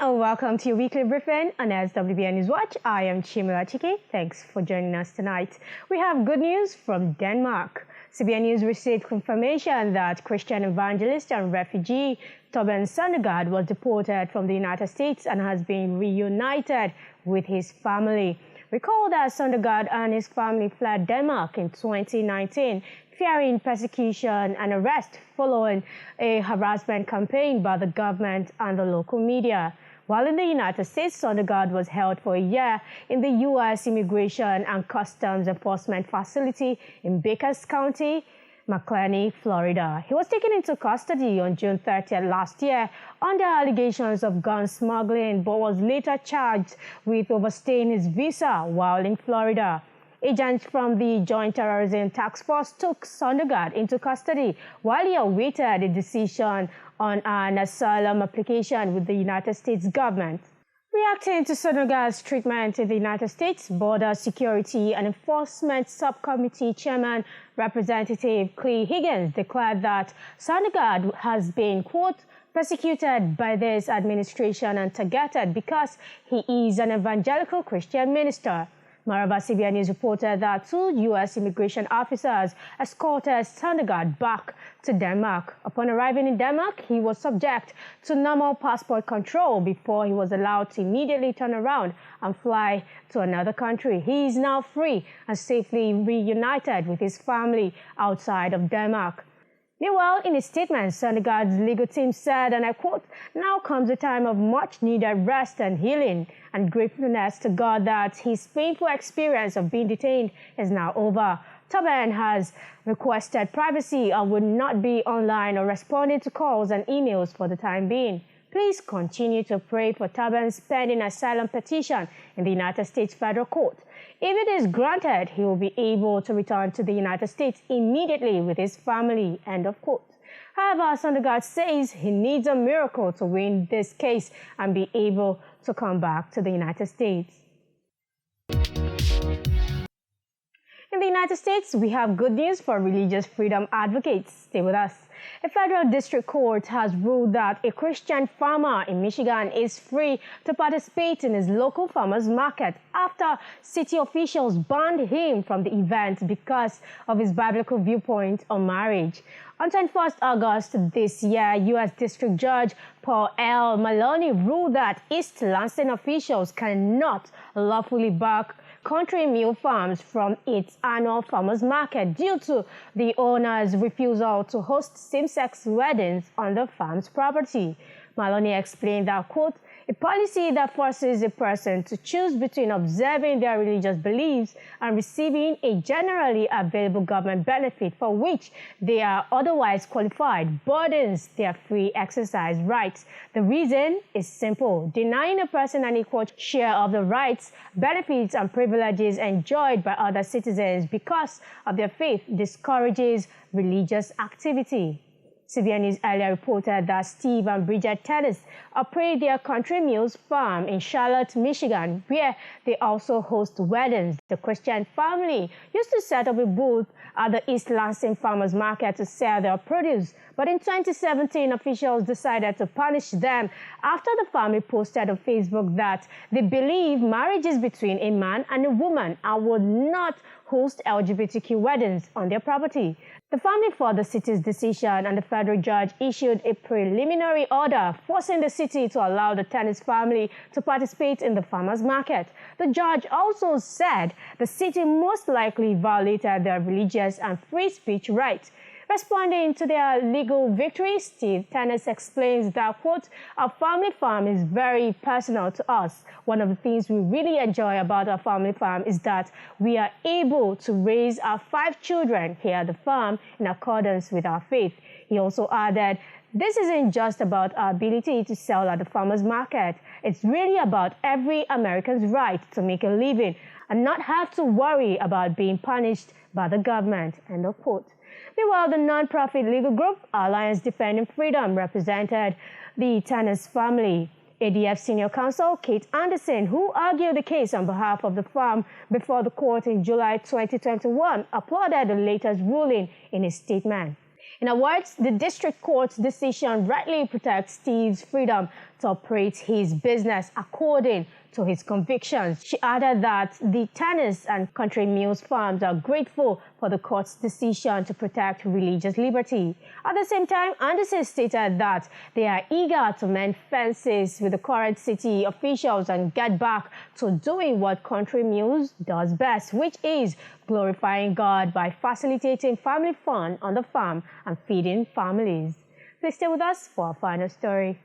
and welcome to your weekly briefing on SWBN News Watch. I am Chimila Chike. Thanks for joining us tonight. We have good news from Denmark. CBN News received confirmation that Christian evangelist and refugee Torben Søndergaard was deported from the United States and has been reunited with his family. Recall that Søndergaard and his family fled Denmark in 2019, fearing persecution and arrest following a harassment campaign by the government and the local media. While in the United States, Søndergaard was held for a year in the U.S. Immigration and Customs Enforcement Facility in Baker County, McLean, Florida. He was taken into custody on June 30th last year under allegations of gun smuggling, but was later charged with overstaying his visa while in Florida. Agents from the Joint Terrorism Task Force took Søndergaard into custody while he awaited a decision on an asylum application with the United States government. Reacting to Søndergaard's treatment in the United States, Border Security and Enforcement Subcommittee Chairman Representative Clay Higgins declared that Søndergaard has been, quote, persecuted by this administration and targeted because he is an evangelical Christian minister. Moreover, CBN News reported that 2 U.S. immigration officers escorted Søndergaard back to Denmark. Upon arriving in Denmark, he was subject to normal passport control before he was allowed to immediately turn around and fly to another country. He is now free and safely reunited with his family outside of Denmark. Meanwhile, in a statement, Søndergaard's legal team said, and I quote, "Now comes a time of much-needed rest and healing and gratefulness to God that his painful experience of being detained is now over. Torben has requested privacy and would not be online or responding to calls and emails for the time being. Please continue to pray for Torben's pending asylum petition in the United States Federal Court. If it is granted, he will be able to return to the United States immediately with his family," end of quote. However, Søndergaard says he needs a miracle to win this case and be able to come back to the United States. In the United States, we have good news for religious freedom advocates. Stay with us. A federal district court has ruled that a Christian farmer in Michigan is free to participate in his local farmers market after city officials banned him from the event because of his biblical viewpoint on marriage. On 21st August this year, U.S. District Judge Paul L. Maloney ruled that East Lansing officials cannot lawfully bar Country Mill Farms from its annual farmers market due to the owner's refusal to host same-sex weddings on the farm's property. Maloney explained that, quote, "A policy that forces a person to choose between observing their religious beliefs and receiving a generally available government benefit for which they are otherwise qualified burdens their free exercise rights. The reason is simple. Denying a person an equal share of the rights, benefits, and privileges enjoyed by other citizens because of their faith discourages religious activity." CBN News earlier reported that Steve and Bridget Tennis operate their Country Mills farm in Charlotte, Michigan, where they also host weddings. The Christian family used to set up a booth at the East Lansing Farmers Market to sell their produce, but in 2017, officials decided to punish them after the family posted on Facebook that they believe marriage is between a man and a woman and would not host LGBTQ weddings on their property. The family fought the city's decision, and the federal judge issued a preliminary order forcing the city to allow the Tennis family to participate in the farmers market. The judge also said the city most likely violated their religious and free speech rights. Responding to their legal victory, Steve Tennis explains that, quote, "Our family farm is very personal to us. One of the things we really enjoy about our family farm is that we are able to raise our 5 children here at the farm in accordance with our faith." He also added, "This isn't just about our ability to sell at the farmers market. It's really about every American's right to make a living and not have to worry about being punished by the government," end of quote. Meanwhile, the non-profit legal group Alliance Defending Freedom represented the Tennis family. ADF Senior Counsel Kate Anderson, who argued the case on behalf of the farm before the court in July 2021, applauded the latest ruling in a statement. In other words, the district court's decision rightly protects Steve's freedom to to operate his business according to his convictions. She added that the tennis and country mills farms are grateful for the court's decision to protect religious liberty. At the same time, Anderson stated that they are eager to mend fences with the current city officials and get back to doing what country mills does best, which is glorifying God by facilitating family fun on the farm and feeding families. Please stay with us for our final story.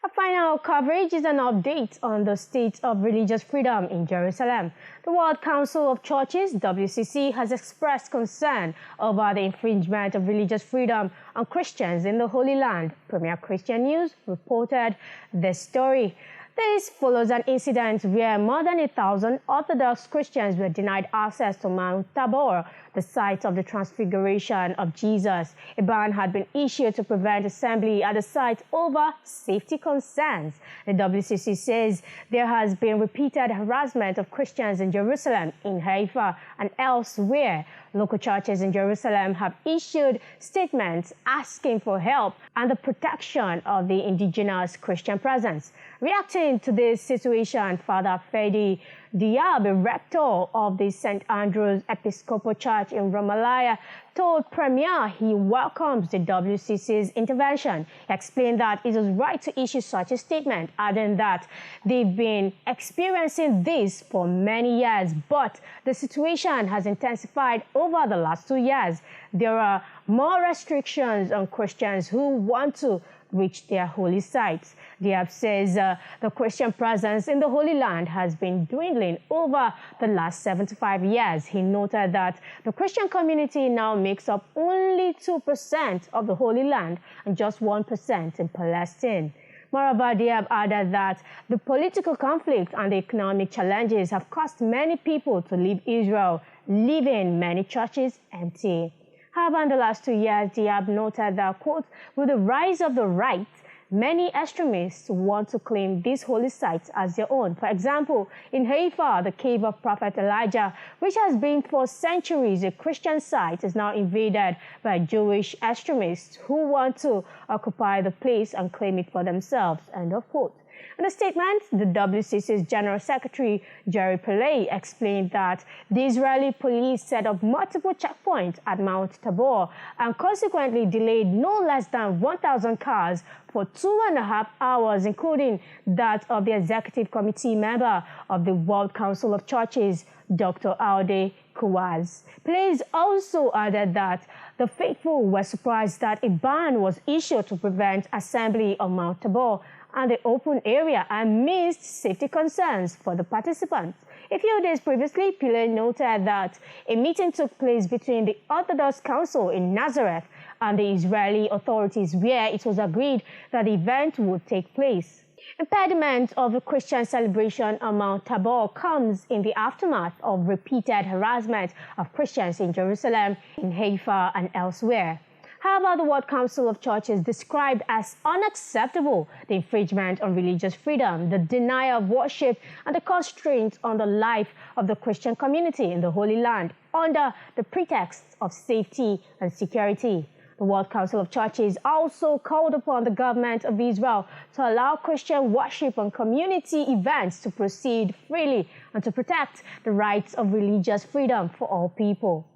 Our final coverage is an update on the state of religious freedom in Jerusalem. The World Council of Churches, WCC, has expressed concern over the infringement of religious freedom on Christians in the Holy Land. Premier Christian News reported this story. This follows an incident where more than 1,000 Orthodox Christians were denied access to Mount Tabor, the site of the Transfiguration of Jesus. A ban had been issued to prevent assembly at the site over safety concerns. The WCC says there has been repeated harassment of Christians in Jerusalem, in Haifa, and elsewhere. Local churches in Jerusalem have issued statements asking for help and the protection of the indigenous Christian presence. Reacting to this situation, Father Fedi Diab, a rector of the St. Andrew's Episcopal Church in Ramallah, told Premier he welcomes the WCC's intervention. He explained that it is right to issue such a statement, adding that they've been experiencing this for many years, but the situation has intensified over the last 2 years. There are more restrictions on Christians who want to reach their holy sites. Diab says the Christian presence in the Holy Land has been dwindling over the last 75 years. He noted that the Christian community now makes up only 2% of the Holy Land and just 1% in Palestine. Moreover, Diab added that the political conflict and the economic challenges have caused many people to leave Israel, leaving many churches empty. However, in the last 2 years, Diab noted that, quote, with the rise of the right, many extremists want to claim these holy sites as their own. For example, in Haifa, the cave of Prophet Elijah, which has been for centuries a Christian site, is now invaded by Jewish extremists who want to occupy the place and claim it for themselves, end of quote. In a statement, the WCC's General Secretary, Jerry Pillay, explained that the Israeli police set up multiple checkpoints at Mount Tabor and consequently delayed no less than 1,000 cars for 2.5 hours, including that of the executive committee member of the World Council of Churches, Dr. Aude Kuwaz. Pillay also added that the faithful were surprised that a ban was issued to prevent assembly on Mount Tabor and the open area amidst safety concerns for the participants. A few days previously, Pillay noted that a meeting took place between the Orthodox Council in Nazareth and the Israeli authorities where it was agreed that the event would take place. Impediment of the Christian celebration on Mount Tabor comes in the aftermath of repeated harassment of Christians in Jerusalem, in Haifa, and elsewhere. However, the World Council of Churches described as unacceptable the infringement on religious freedom, the denial of worship, and the constraints on the life of the Christian community in the Holy Land under the pretext of safety and security. The World Council of Churches also called upon the government of Israel to allow Christian worship and community events to proceed freely and to protect the rights of religious freedom for all people.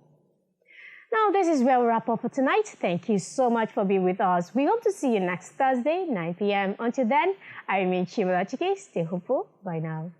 Now, this is where we wrap up for tonight. Thank you so much for being with us. We hope to see you next Thursday, 9 p.m. Until then, I remain Chimolachike. Stay hopeful. Bye now.